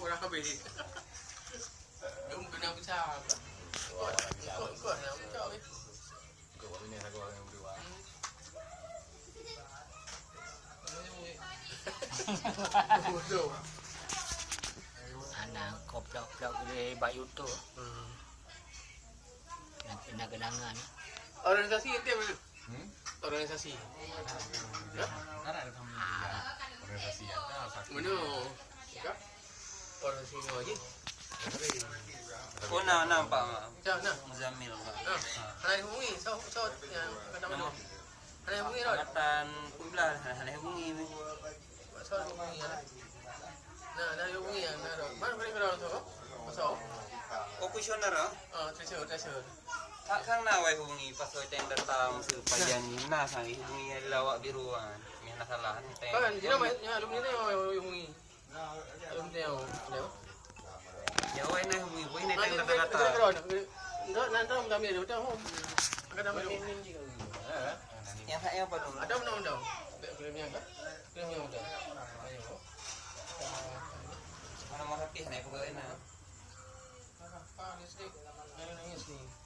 orang habis. Belum kena besar. Ikut nak besar ni. Ikut buat bini aku yang berdua. Bodoh. Anak koplak-koplak boleh buat YouTube. Nak kenangan. Organisasi dia mana? Organisasi. Ada organisasi ada satu. Mana? Organisasi ni aja. Oh nampak Macam mana? Muzamil Ada hubungi. So yang kata mana? Ada hubungi dah. angkatan 19 ada hubungi ni. So hubungi ya. Nah, ada hubungi yang ada. Mana paling kena tu? Masuk. Komisioner Treasure. Kang na wai hubungi pasal tender tam sepanjang ni na sang hubungi lawak biru kan. Ni nak salah ni tender. Kan, dia nama alumni ni hubungi. Alumni yang ada. Ya wai na hubungi, wai na tender Kita data. Enggak, nanti kita ambil dia home. Akan ambil home. Yang saya apa dong? Ada undang-undang. Klaimnya enggak? Klaimnya undang. Ayo. Mana mau rapih na pokoknya na. Apa listrik? Ayo nangis ni.